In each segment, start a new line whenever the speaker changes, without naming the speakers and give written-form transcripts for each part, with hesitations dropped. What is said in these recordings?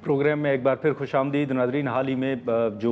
Programme में एक बार फिर खुशामदीद नाज़रीन। हाल ही में जो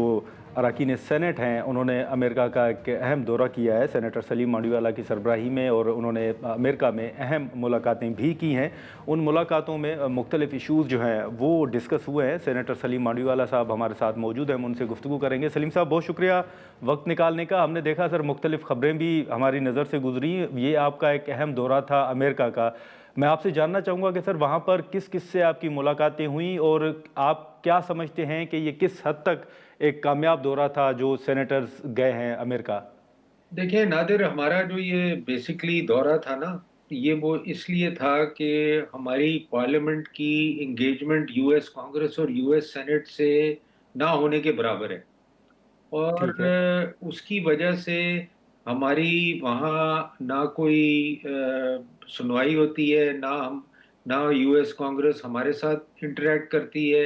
अरकान सेनेट हैं उन्होंने अमेरिका का एक अहम दौरा किया है सेनेटर सलीम मांडीवाला की सरबराही में, और उन्होंने अमेरिका में अहम मुलाकातें भी की हैं। उन मुलाकातों में मुख्तलिफ इशूज़ जो हैं वो डिस्कस हुए हैं। सेनेटर सलीम मांडीवाला साहब हमारे साथ मौजूद हैं, हम उनसे गुफ्तगू करेंगे। सलीम साहब, बहुत शुक्रिया वक्त निकालने का। हमने देखा सर, मुख्तलिफ ख़बरें भी हमारी नज़र से गुजरी। ये आपका एक अहम दौरा था अमेरिका का। मैं आपसे जानना चाहूँगा कि सर वहाँ पर किस किस से आपकी मुलाकातें हुई, और आप क्या समझते हैं कि ये किस हद तक एक कामयाब दौरा था जो सेनेटर्स गए हैं अमेरिका?
देखिए नादिर, हमारा जो ये बेसिकली दौरा था ना, ये वो इसलिए था कि हमारी पार्लियामेंट की इंगेजमेंट यूएस कांग्रेस और यूएस सेनेट से ना होने के बराबर है। और
ठीक है।
उसकी वजह से हमारी वहाँ ना कोई सुनवाई होती है, ना यूएस कांग्रेस हमारे साथ इंटरेक्ट करती है,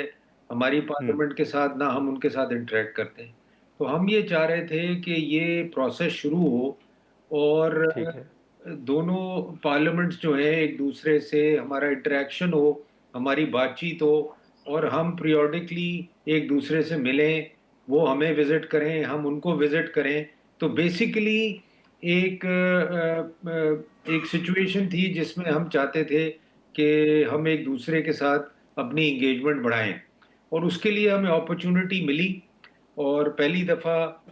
हमारी
हम्म।
पार्लियामेंट के साथ ना हम उनके साथ इंटरेक्ट करते हैं। तो हम ये चाह रहे थे कि ये प्रोसेस शुरू हो और
ठीक है।
दोनों पार्लियामेंट्स जो है एक दूसरे से हमारा इंटरेक्शन हो, हमारी बातचीत हो, और हम पीरियोडिकली एक दूसरे से मिलें, वो हमें विजिट करें, हम उनको विजिट करें। तो बेसिकली एक एक सिचुएशन थी जिसमें हम चाहते थे कि हम एक दूसरे के साथ अपनी एंगेजमेंट बढ़ाएं, और उसके लिए हमें अपॉर्चुनिटी मिली। और पहली दफ़ा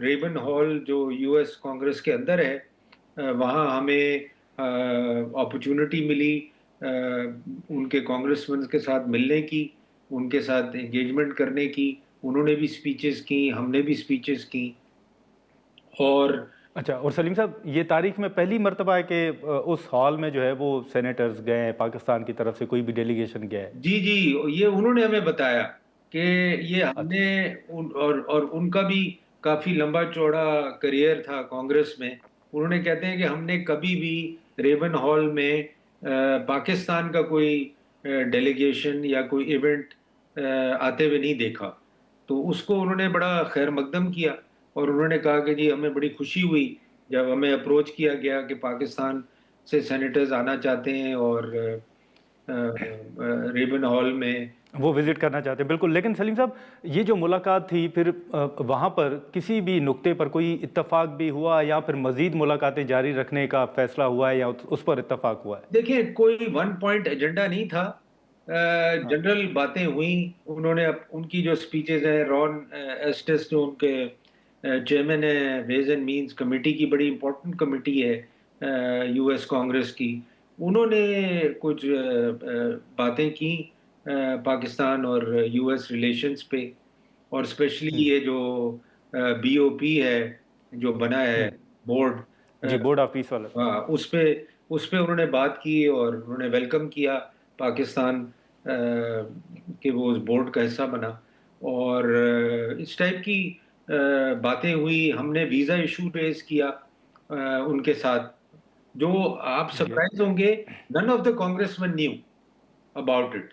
रेबन हॉल जो यूएस कांग्रेस के अंदर है, वहाँ हमें अपॉर्चुनिटी मिली उनके कांग्रेसमैन के साथ मिलने की, उनके साथ एंगेजमेंट करने की। उन्होंने भी स्पीचेस की, हमने भी स्पीचेस की। और
अच्छा, और सलीम साहब, ये तारीख में पहली मर्तबा है कि उस हॉल में जो है वो सेनेटर्स गए हैं, पाकिस्तान की तरफ से कोई भी डेलीगेशन गया है?
जी जी, ये उन्होंने हमें बताया कि ये हमने
अच्छा।
और उनका भी काफी लंबा चौड़ा करियर था कांग्रेस में। उन्होंने कहते हैं कि हमने कभी भी रेबन हॉल में पाकिस्तान का कोई डेलीगेशन या कोई इवेंट आते हुए नहीं देखा। तो उसको उन्होंने बड़ा खैर मकदम किया, और उन्होंने कहा कि जी हमें बड़ी खुशी हुई जब हमें अप्रोच किया गया कि पाकिस्तान से सेनेटर्स आना चाहते हैं और रेबन हॉल में।
वो विजिट करना चाहते हैं, बिल्कुल। लेकिन सलीम साहब, ये जो मुलाकात थी, फिर वहाँ पर किसी भी नुक्ते पर कोई इत्तेफाक भी हुआ, या फिर मजीद मुलाकातें जारी रखने का फैसला हुआ है, या उस पर इत्तेफाक हुआ है?
देखिए, कोई वन पॉइंट एजेंडा नहीं था।
हाँ।
जनरल बातें हुई। उन्होंने उनकी जो स्पीचेस है, रॉन एस्टेस जो उनके चेयरमैन है वेज एंड मींस कमेटी की, बड़ी इंपॉर्टेंट कमेटी है यूएस कांग्रेस की। उन्होंने कुछ बातें की पाकिस्तान और यूएस रिलेशंस पे, और स्पेशली
हम्म।
ये जो बीओपी है जो बना है,
हम्म।
बोर्ड,
जी, बोर्ड ऑफ पीस वाला।
हाँ, उस पे उन्होंने बात की और उन्होंने वेलकम किया पाकिस्तान कि वो उस बोर्ड का हिस्सा बना। और इस टाइप की बातें हुई। हमने वीज़ा इशू रेज किया उनके साथ। जो आप
जी।
सरप्राइज होंगे, none of the congressman knew about it.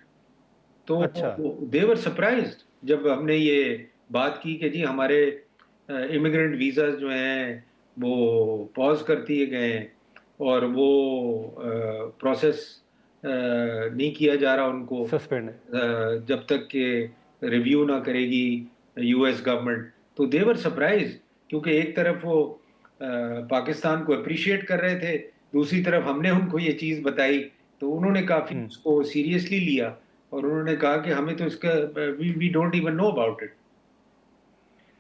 तो
अच्छा।
दे वर सरप्राइज्ड जब हमने ये बात की कि जी हमारे इमिग्रेंट वीज़ाज जो हैं वो पॉज कर दिए गए हैं, और वो प्रोसेस नहीं किया जा रहा उनको
सस्पेंड है।
जब तक कि रिव्यू ना करेगी यूएस गवर्नमेंट। तो देवर सरप्राइज, क्योंकि एक तरफ वो पाकिस्तान को अप्रिशिएट कर रहे थे, दूसरी तरफ हमने उनको ये चीज़ बताई। तो उन्होंने काफ़ी
हम्म।
उसको सीरियसली लिया, और उन्होंने कहा कि हमें तो इसका we don't even know about it.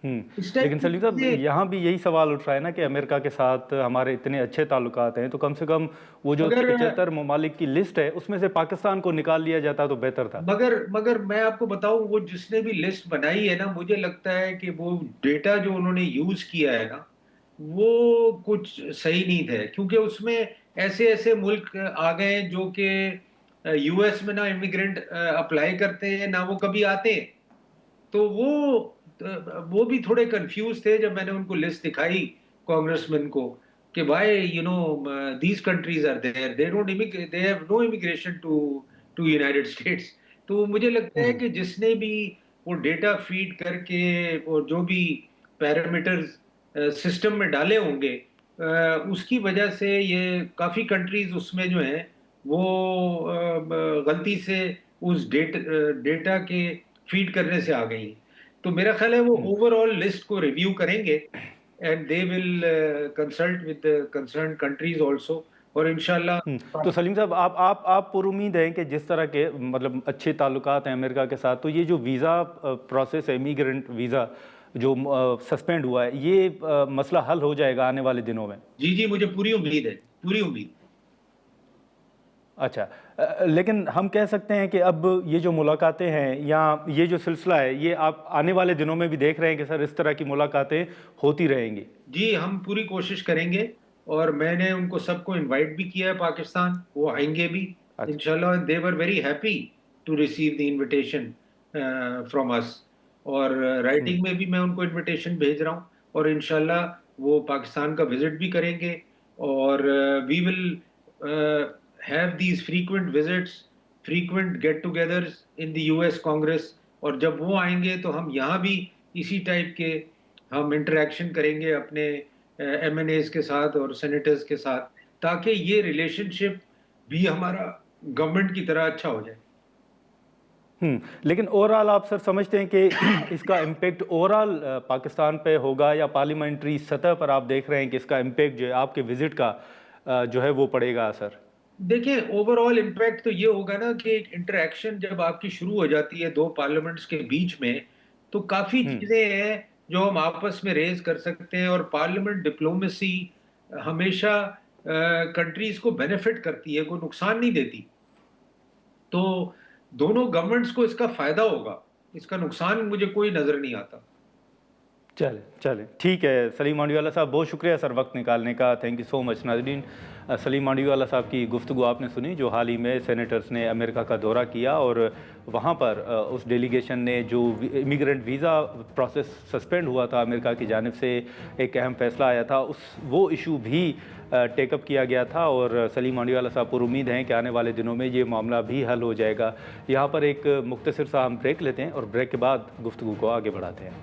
इस टाइप
लेकिन
की
सलीम साहब,
चीज़ें।
यहाँ भी यही सवाल उठ रहा है ना कि अमेरिका के साथ हमारे इतने अच्छे ताल्लुकात हैं, तो कम से कम वो जो
मगर
75 ममालिक की लिस्ट है उसमें से पाकिस्तान को निकाल लिया जाता तो बेहतर था।
मगर मगर मैं आपको बताऊं, वो जिसने भी लिस्ट बनाई है ना, मुझे लगता है कि वो डेटा जो उन्होंने यूज किया है ना, वो कुछ सही नहीं थे, क्योंकि उसमें ऐसे ऐसे मुल्क आ गए जो कि यूएस में ना इमिग्रेंट अप्लाई करते हैं ना वो कभी आते हैं। तो वो भी थोड़े कंफ्यूज थे जब मैंने उनको लिस्ट दिखाई कांग्रेसमैन को, कि भाई you know these countries are there, they have no immigration to to United States. तो मुझे लगता है
हम्म।
कि जिसने भी वो डेटा फीड करके और जो भी पैरामीटर्स सिस्टम में डाले होंगे, उसकी वजह से ये काफी कंट्रीज उसमें जो है वो गलती से उस डेटा के फीड करने से आ गई हैं। तो मेरा ख्याल है वो ओवरऑल लिस्ट को रिव्यू करेंगे and they will consult with the concerned countries also और इंशाल्लाह।
तो सलीम साहब, आप पुरुमीद हैं कि जिस तरह के मतलब अच्छे ताल्लुकात हैं अमेरिका के साथ, तो ये जो वीज़ा प्रोसेस है, इमिग्रेंट वीज़ा जो सस्पेंड हुआ है, ये मसला हल हो जाएगा आने वाले दिनों में?
जी, जी, मुझे पूरी उम्मीद है, पूरी उम्मीद।
अच्छा, लेकिन हम कह सकते हैं कि अब ये जो मुलाकातें हैं या ये जो सिलसिला है, ये आप आने वाले दिनों में भी देख रहे हैं कि सर इस तरह की मुलाकातें होती रहेंगी?
जी, हम पूरी कोशिश करेंगे और मैंने उनको सबको इनवाइट भी किया है पाकिस्तान, वो आएँगे भी
अच्छा।
इंशाल्लाह। They were very happy to receive the invitation from us और
हुँ।
राइटिंग में भी मैं उनको इन्विटेशन भेज रहा हूँ और इंशाल्लाह वो पाकिस्तान का विज़िट भी करेंगे और we will have these frequent visits, frequent get togethers in the US Congress और जब वो आएँगे तो हम यहाँ भी इसी टाइप के हम इंटरैक्शन करेंगे अपने एमएनएज़ के साथ और सेनेटर्स के साथ, ताकि ये रिलेशनशिप भी हमारा गवर्नमेंट की तरह अच्छा हो जाए।
लेकिन ओवरऑल आप सर समझते हैं कि इसका इम्पैक्ट ओवरऑल पाकिस्तान पे होगा, या पार्लियामेंट्री सतह पर आप देख रहे हैं कि इसका इम्पैक्ट जो है आपके विज़िट का जो है वो पड़ेगा असर?
देखिए, ओवरऑल इम्पैक्ट तो ये होगा ना कि एक इंटरैक्शन जब आपकी शुरू हो जाती है 2 पार्लियामेंट्स के बीच में, तो काफ़ी
हुँ।
चीज़ें हैं जो हम आपस में रेज़ कर सकते हैं और पार्लियामेंट डिप्लोमेसी हमेशा कंट्रीज़ को बेनिफिट करती है, कोई नुकसान नहीं देती। तो दोनों गवर्नमेंट्स को इसका फ़ायदा होगा, इसका नुकसान मुझे कोई नज़र नहीं आता।
चलें, चलें, ठीक है। सलीम मांडीवाला साहब, बहुत शुक्रिया सर वक़्त निकालने का। Thank you so much. नाज़रीन, सलीम मांडीवाला साहब की गुफ्तगू आपने सुनी, जो हाल ही में सेनेटर्स ने अमेरिका का दौरा किया और वहाँ पर उस डेलीगेशन ने जो इमिग्रेंट वीज़ा प्रोसेस सस्पेंड हुआ था अमेरिका की जानिब से, एक अहम फ़ैसला आया था, वो इशू भी टेकअप किया गया था और सलीम मांडीवाला साहब पुरुमीद हैं कि आने वाले दिनों में ये मामला भी हल हो जाएगा। यहाँ पर एक मुख्तसर सा हम ब्रेक लेते हैं और ब्रेक के बाद गुफ्तगू को आगे बढ़ाते हैं।